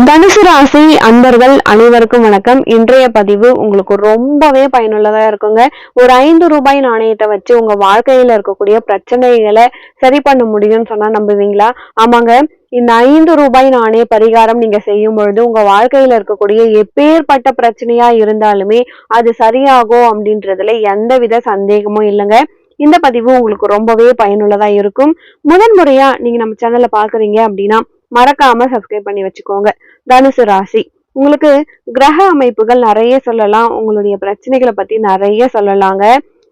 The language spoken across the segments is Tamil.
தனுசு ராசி அன்பர்கள் அனைவருக்கும் வணக்கம். இன்றைய பதிவு உங்களுக்கு ரொம்பவே பயனுள்ளதா இருக்குங்க. ஒரு ₹5 நாணயத்தை வச்சு உங்க வாழ்க்கையில இருக்கக்கூடிய பிரச்சனைகளை சரி பண்ண முடியும்னு சொன்னா நம்புவீங்களா? ஆமாங்க. இந்த ₹5 நாணய பரிகாரம் நீங்க செய்யும் பொழுது உங்க வாழ்க்கையில இருக்கக்கூடிய எப்பேற்பட்ட பிரச்சனையா இருந்தாலுமே அது சரியாகும் அப்படின்றதுல எந்தவித சந்தேகமும் இல்லைங்க. இந்த பதிவு உங்களுக்கு ரொம்பவே பயனுள்ளதா இருக்கும். முதன் முறையா நீங்க நம்ம சேனல்ல பாக்குறீங்க அப்படின்னா மறக்காம சப்ஸ்கிரைப் பண்ணி வச்சுக்கோங்க. தனுசு ராசி, உங்களுக்கு கிரக அமைப்புகள் நிறைய சொல்லலாம், உங்களுடைய பிரச்சனைகளை பத்தி நிறைய சொல்லலாங்க.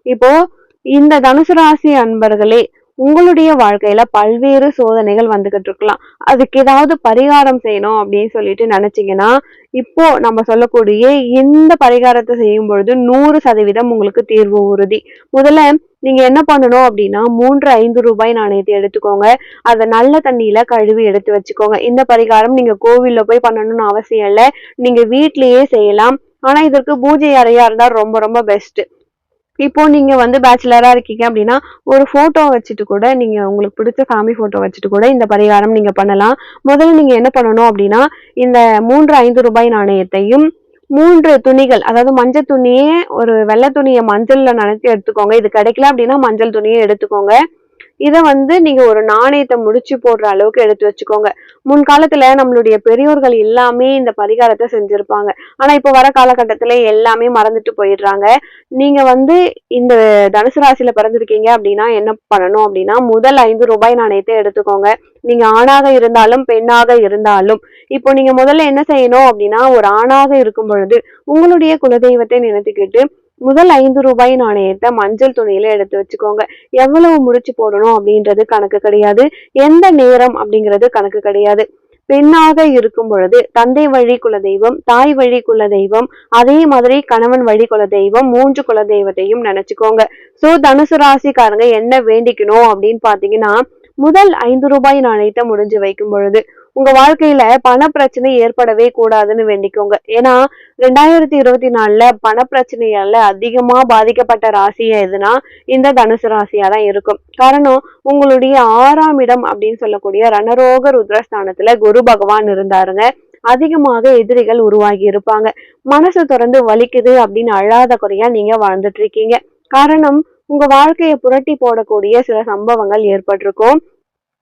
இப்போ இந்த தனுசு ராசி அன்பர்களே, உங்களுடைய வாழ்க்கையில பல்வேறு சோதனைகள் வந்துகிட்டு இருக்கலாம். அதுக்கு ஏதாவது பரிகாரம் செய்யணும் அப்படின்னு சொல்லிட்டு நினைச்சீங்கன்னா, இப்போ நம்ம சொல்லக்கூடிய இந்த பரிகாரத்தை செய்யும் பொழுது 100% உங்களுக்கு தீர்வு உறுதி. முதல்ல நீங்க என்ன பண்ணணும் அப்படின்னா, 3 ₹5 நாணயத்தை எடுத்துக்கோங்க. அதை நல்ல தண்ணியில கழுவி எடுத்து வச்சுக்கோங்க. இந்த பரிகாரம் நீங்க கோவில்ல போய் பண்ணணும்னு அவசியம் இல்லை, நீங்க வீட்லயே செய்யலாம். ஆனா இதற்கு பூஜை அறையா இருந்தா ரொம்ப ரொம்ப பெஸ்ட். இப்போ நீங்க பேச்சுலரா இருக்கீங்க அப்படின்னா ஒரு போட்டோ வச்சுட்டு கூட, நீங்க உங்களுக்கு பிடிச்ச சாமி போட்டோ வச்சுட்டு கூட இந்த பரிகாரம் நீங்க பண்ணலாம். முதல்ல நீங்க என்ன பண்ணணும் அப்படின்னா, இந்த 3 ₹5 நாணயத்தையும் 3 துணிகள், அதாவது மஞ்சள் துணியே, ஒரு வெள்ளை துணியை மஞ்சள்ல நனைச்சு எடுத்துக்கோங்க. இது கிடைக்கல அப்படின்னா மஞ்சள் துணியை எடுத்துக்கோங்க. இத நீங்க ஒரு நாணயத்தை முடிச்சு போடுற அளவுக்கு எடுத்து வச்சுக்கோங்க. முன்காலத்துல நம்மளுடைய பெரியோர்கள் எல்லாமே இந்த பரிகாரத்தை செஞ்சிருப்பாங்க. ஆனா இப்ப வர காலகட்டத்துல எல்லாமே மறந்துட்டு போயிடுறாங்க. நீங்க இந்த தனுசு ராசியில பிறந்திருக்கீங்க அப்படின்னா என்ன பண்ணணும் அப்படின்னா, முதல் ₹5 நாணயத்தை எடுத்துக்கோங்க. நீங்க ஆணாக இருந்தாலும் பெண்ணாக இருந்தாலும், இப்போ நீங்க முதல்ல என்ன செய்யணும் அப்படின்னா, ஒரு ஆணாக இருக்கும் பொழுது உங்களுடைய குலதெய்வத்தை நினைத்துக்கிட்டு முதல் ₹5 நாணயத்தை மஞ்சள் துணியில எடுத்து வச்சுக்கோங்க. எவ்வளவு முடிச்சு போடணும் அப்படின்றது கணக்கு கிடையாது, எந்த நேரம் அப்படிங்கிறது கணக்கு கிடையாது. பெண்ணாக இருக்கும் பொழுது தந்தை வழி குலதெய்வம், தாய் வழி குலதெய்வம், அதே மாதிரி கணவன் வழி குலதெய்வம், 3 குலதெய்வத்தையும் நினைச்சுக்கோங்க. சோ தனுசு ராசிக்காரங்க என்ன வேண்டிக்கணும் அப்படின்னு பாத்தீங்கன்னா, முதல் ₹5 நாணயத்தை முடிஞ்சு வைக்கும் பொழுது உங்க வாழ்க்கையில பண பிரச்சனை ஏற்படவே கூடாதுன்னு வேண்டிக்கோங்க. ஏன்னா 2024ல பண பிரச்சனையால அதிகமா பாதிக்கப்பட்ட ராசி எதுனா இந்த தனுசு ராசியா தான் இருக்கும். காரணம், உங்களுடைய 6ஆம் இடம் அப்படின்னு சொல்லக்கூடிய ரணரோக ருத்ரஸ்தானத்துல குரு பகவான் இருந்தாருங்க. அதிகமாக எதிரிகள் உருவாகி இருப்பாங்க. மனசு திறந்து வலிக்குது அப்படின்னு அழாத குறையா நீங்க வாழ்ந்துட்டு இருக்கீங்க. காரணம், உங்க வாழ்க்கையை புரட்டி போடக்கூடிய சில சம்பவங்கள் ஏற்பட்டிருக்கும்.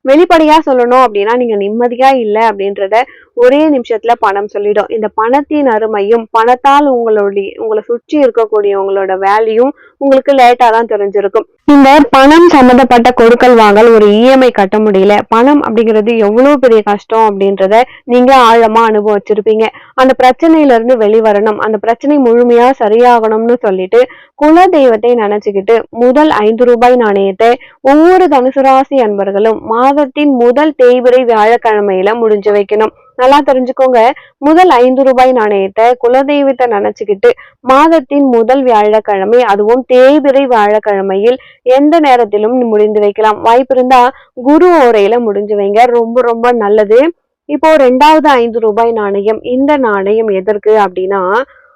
வெளிப்படையா சொல்லணும் அப்படின்னா, நீங்க நிம்மதியா இல்ல அப்படின்றத ஒரே நிமிஷத்துல பணம் சொல்லிடும். இந்த பணத்தின் அருமையும் பணத்தால் உங்களை சுற்றி இருக்கக்கூடியவங்களோட வேல்யூம் உங்களுக்கு லேட்டா தான் தெரிஞ்சிருக்கும். இந்த பணம் சம்பந்தப்பட்ட கொடுக்கல் வாங்கல், ஒரு இஎம்ஐ கட்ட முடியல, பணம் அப்படிங்கிறது எவ்வளவு பெரிய கஷ்டம் அப்படின்றத நீங்க ஆழமா அனுபவிச்சிருப்பீங்க. அந்த பிரச்சனையில இருந்து வெளிவரணும், அந்த பிரச்சனை முழுமையா சரியாகணும்னு சொல்லிட்டு குல தெய்வத்தை நினைச்சுக்கிட்டு முதல் ₹5 நாணயத்தை ஒவ்வொரு தனுசு ராசி அன்பர்களும் மாதத்தின் முதல் தேய்பிறை வியாழக்கிழமையில முடிஞ்சு வைக்கணும். நல்லா தெரிஞ்சுக்கோங்க, முதல் ₹5 நாணயத்தை குலதெய்வத்தை நினைச்சுக்கிட்டு மாதத்தின் முதல் வியாழக்கிழமை, அதுவும் தேய்பிறை வியாழக்கிழமையில் எந்த நேரத்திலும் முடிந்து வைக்கலாம். வாய்ப்பு இருந்தா குரு ஓரையில முடிஞ்சு வைங்க, ரொம்ப ரொம்ப நல்லது. இப்போ 2வது ₹5 நாணயம், இந்த நாணயம் எதற்கு அப்படின்னா,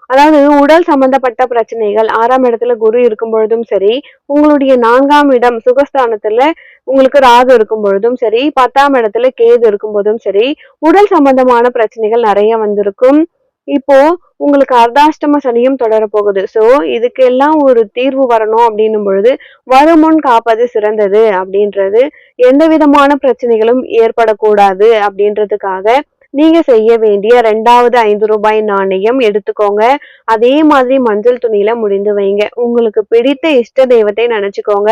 அதாவது உடல் சம்பந்தப்பட்ட பிரச்சனைகள், 6ஆம் இடத்துல குரு இருக்கும் பொழுதும் சரி, உங்களுடைய 4ஆம் இடம் சுகஸ்தானத்துல உங்களுக்கு ராகு இருக்கும் பொழுதும் சரி, 10ஆம் இடத்துல கேது இருக்கும் போதும் சரி, உடல் சம்பந்தமான பிரச்சனைகள் நிறைய வந்திருக்கும். இப்போ உங்களுக்கு அர்த்தாஷ்டம சனியும் தொடர போகுது. சோ இதுக்கு எல்லாம் ஒரு தீர்வு வரணும் அப்படின்னும் பொழுது, வருமுன் காப்பது சிறந்தது அப்படின்றது, எந்த விதமான பிரச்சனைகளும் ஏற்படக்கூடாது அப்படின்றதுக்காக நீங்க செய்ய வேண்டிய 2வது ₹5 நாணயம் எடுத்துக்கோங்க. அதே மாதிரி மஞ்சள் துணியில முடிந்து வைங்க. உங்களுக்கு பிடித்த இஷ்ட தெய்வத்தை நினைச்சுக்கோங்க.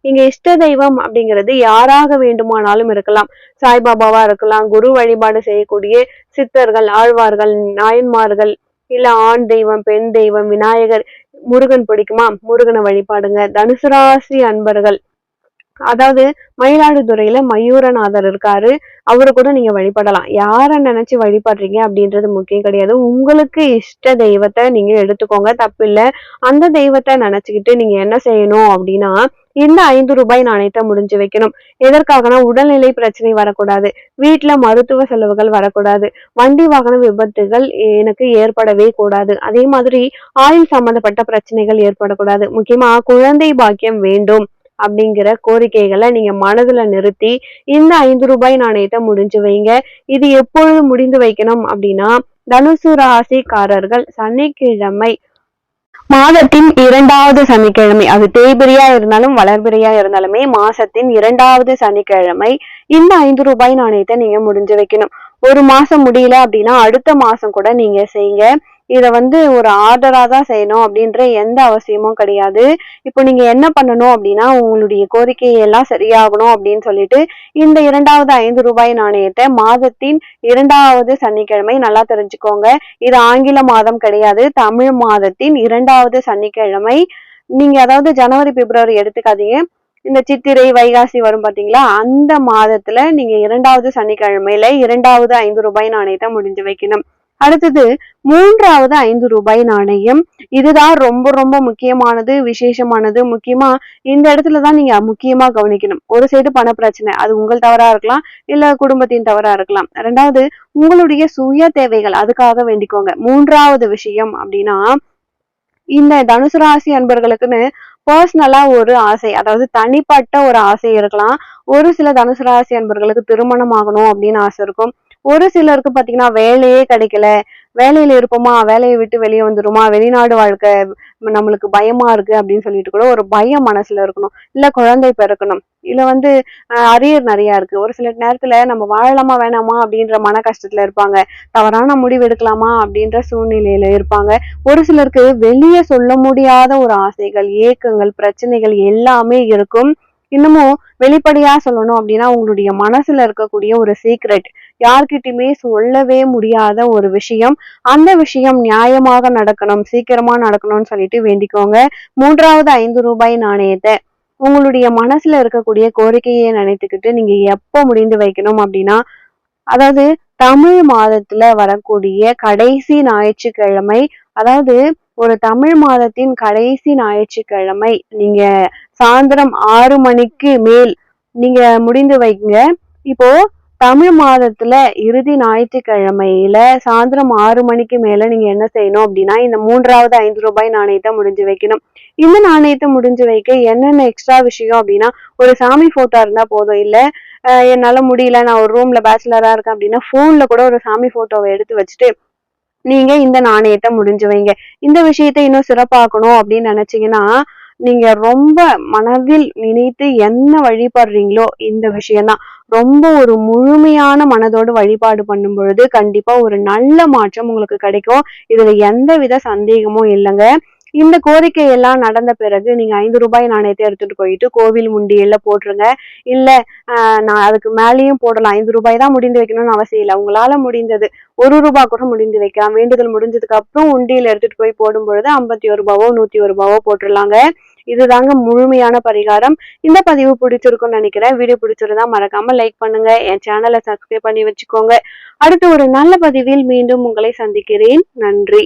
இங்க இஷ்ட தெய்வம் அப்படிங்கிறது யாராக வேண்டுமானாலும் இருக்கலாம். சாய்பாபாவா இருக்கலாம், குரு வழிபாடு செய்யக்கூடிய சித்தர்கள், ஆழ்வார்கள், நாயன்மார்கள், இல்ல ஆண் தெய்வம், பெண் தெய்வம், விநாயகர், முருகன் பிடிக்குமா, முருகனை வழிபாடுங்க. தனுசு ராசி அன்பர்கள், அதாவது மயிலாடுதுறையில மயூரநாதர் இருக்காரு, அவரு கூட நீங்க வழிபடலாம். யார நினைச்சு வழிபடுறீங்க அப்படின்றது முக்கியம் கிடையாது. உங்களுக்கு இஷ்ட தெய்வத்தை நீங்க எடுத்துக்கோங்க, தப்பில்ல. அந்த தெய்வத்தை நினைச்சுக்கிட்டு நீங்க என்ன செய்யணும் அப்படின்னா, இந்த ₹5 நாணயத்தை முடிஞ்சு வைக்கணும். எதற்காகனா, உடல்நிலை பிரச்சனை வரக்கூடாது, வீட்டுல மருத்துவ செலவுகள் வரக்கூடாது, வண்டி வாகன விபத்துகள் எனக்கு ஏற்படவே கூடாது, அதே மாதிரி ஆயுள் சம்பந்தப்பட்ட பிரச்சனைகள் ஏற்படக்கூடாது, முக்கியமா குழந்தை பாக்கியம் வேண்டும் அப்படிங்கிற கோரிக்கைகளை நீங்க மனதுல நிறுத்தி இந்த 5 ரூபாய் நாணயத்தை முடிஞ்சு வைங்க. இது எப்பொழுது முடிந்து வைக்கணும் அப்படின்னா, தனுசு ராசிக்காரர்கள் சனிக்கிழமை மாதத்தின் 2வது சனிக்கிழமை, அது தேய்பிறையா இருந்தாலும் வளர்பிறையா இருந்தாலுமே மாசத்தின் 2வது சனிக்கிழமை இந்த 5 ரூபாய் நாணயத்தை நீங்க முடிஞ்சு வைக்கணும். ஒரு மாசம் முடியல அப்படின்னா அடுத்த மாசம் கூட நீங்க செய்யுங்க. இத ஒரு ஆர்டரா தான் செய்யணும் அப்படின்ற எந்த அவசியமும் கிடையாது. இப்போ நீங்க என்ன பண்ணணும் அப்படின்னா, உங்களுடைய கோரிக்கை எல்லாம் சரியாகணும் அப்படின்னு சொல்லிட்டு இந்த 2வது 5 ரூபாய் நாணயத்தை மாதத்தின் 2வது சனிக்கிழமை, நல்லா தெரிஞ்சுக்கோங்க, இது ஆங்கில மாதம் கிடையாது, தமிழ் மாதத்தின் 2வது சனிக்கிழமை. நீங்க அதாவது ஜனவரி, பிப்ரவரி எடுத்துக்காதீங்க. இந்த சித்திரை, வைகாசி வரும் பாத்தீங்களா, அந்த மாதத்துல நீங்க 2வது சனிக்கிழமையில 2வது 5 ரூபாய் நாணயத்தை முடிஞ்சு வைக்கணும். அடுத்தது 3வது 5 ரூபாய் நாணயம். இதுதான் ரொம்ப ரொம்ப முக்கியமானது, விசேஷமானது. முக்கியமா இந்த இடத்துலதான் நீங்க முக்கியமா கவனிக்கணும். ஒரு சைடு பண பிரச்சனை, அது உங்கள் தவறா இருக்கலாம், இல்ல குடும்பத்தின் தவறா இருக்கலாம். 2வது உங்களுடைய சுய தேவைகள், அதுக்காக வேண்டிக்கோங்க. 3வது விஷயம் அப்படின்னா, இந்த தனுசு ராசி அன்பர்களுக்குன்னு பர்சனலா ஒரு ஆசை, அதாவது தனிப்பட்ட ஒரு ஆசை இருக்கலாம். ஒரு சில தனுசு ராசி அன்பர்களுக்கு திருமணம் ஆகணும் அப்படின்னு ஆசை இருக்கும். ஒரு சிலருக்கு பாத்தீங்கன்னா வேலையே கிடைக்கல, வேலையில இருப்போமா, வேலையை விட்டு வெளியே வந்துருமா, வெளிநாடு வாழ்க்கை நம்மளுக்கு பயமா இருக்கு அப்படின்னு சொல்லிட்டு கூட ஒரு பயம் மனசுல இருக்கணும். இல்ல குழந்தை பிறக்கணும், இல்ல அரியர் நிறைய இருக்கு. ஒரு சில நேரத்துல நம்ம வாழலாமா வேணாமா அப்படின்ற மன கஷ்டத்துல இருப்பாங்க. தவறான முடிவு எடுக்கலாமா அப்படின்ற சூழ்நிலையில இருப்பாங்க. ஒரு சிலருக்கு வெளியே சொல்ல முடியாத ஒரு ஆசைகள், ஏக்கங்கள், பிரச்சனைகள் எல்லாமே இருக்கும். இன்னமும் வெளிப்படையா சொல்லணும் அப்படின்னா, உங்களுடைய மனசுல இருக்கக்கூடிய ஒரு சீக்ரெட், யார்கிட்டயுமே சொல்லவே முடியாத ஒரு விஷயம். அந்த விஷயம் நியாயமாக நடக்கணும், சீக்கிரமா நடக்கணும்னு சொல்லிட்டு வேண்டிக்கோங்க. 3வது 5 ரூபாய் நாணயத்தை உங்களுடைய மனசுல இருக்கக்கூடிய கோரிக்கையை நினைத்துக்கிட்டு நீங்க எப்ப முடிந்து வைக்கணும் அப்படின்னா, அதாவது தமிழ் மாதத்துல வரக்கூடிய கடைசி ஞாயிற்றுக்கிழமை, அதாவது ஒரு தமிழ் மாதத்தின் கடைசி ஞாயிற்றுக்கிழமை நீங்க சாயந்தரம் 6 மணிக்கு மேல் நீங்க முடிந்து வைங்க. இப்போ தமிழ் மாதத்துல இறுதி ஞாயிற்றுக்கிழமையில சாயந்தரம் 6 மணிக்கு மேல நீங்க என்ன செய்யணும் அப்படின்னா, இந்த 3வது 5 ரூபாய் நாணயத்தை முடிஞ்சு வைக்கணும். இந்த நாணயத்தை முடிஞ்சு வைக்க என்னென்ன எக்ஸ்ட்ரா விஷயம் அப்படின்னா, ஒரு சாமி போட்டோ இருந்தா போதும். இல்ல என்னால முடியல, நான் ஒரு ரூம்ல பேச்சுலரா இருக்கேன் அப்படின்னா, போன்ல கூட ஒரு சாமி போட்டோவை எடுத்து வச்சுட்டு நீங்க இந்த நாணயத்தை முடிஞ்சு வைங்க. இந்த விஷயத்தை இன்னும் சிறப்பாக்கணும் அப்படின்னு நினைச்சீங்கன்னா, நீங்க ரொம்ப மனதில் நினைத்து என்ன வழிபடுறீங்களோ இந்த விஷயம்தான். ரொம்ப ஒரு முழுமையான மனதோடு வழிபாடு பண்ணும் பொழுது கண்டிப்பா ஒரு நல்ல மாற்றம் உங்களுக்கு கிடைக்கும். இதுல எந்தவித சந்தேகமும் இல்லைங்க. இந்த கோரிக்கை எல்லாம் நடந்த பிறகு நீங்க 5 ரூபாய் நாணயத்தை எடுத்துட்டு போயிட்டு கோவில் உண்டியல்ல போட்டுருங்க. இல்ல நான் அதுக்கு மேலேயும் போடலாம், 5 ரூபாய் தான் முடிந்து வைக்கணும்னு அவசியம் இல்லை. உங்களால முடிந்தது 1 ரூபாய் கூட முடிந்து வைக்கலாம். வேண்டுதல் முடிஞ்சதுக்கு அப்புறம் உண்டியல் எடுத்துட்டு போய் போடும் பொழுது 51 ரூபாவோ 101 ரூபாவோ போட்டுடலாங்க. இதுதாங்க முழுமையான பரிகாரம். இந்த பதிவு பிடிச்சிருக்கும்னு நினைக்கிறேன். வீடியோ பிடிச்சிருந்தா மறக்காம லைக் பண்ணுங்க, என் சேனலை சப்ஸ்கிரைப் பண்ணி வச்சுக்கோங்க. அடுத்து ஒரு நல்ல பதிவில் மீண்டும் உங்களை சந்திக்கிறேன். நன்றி.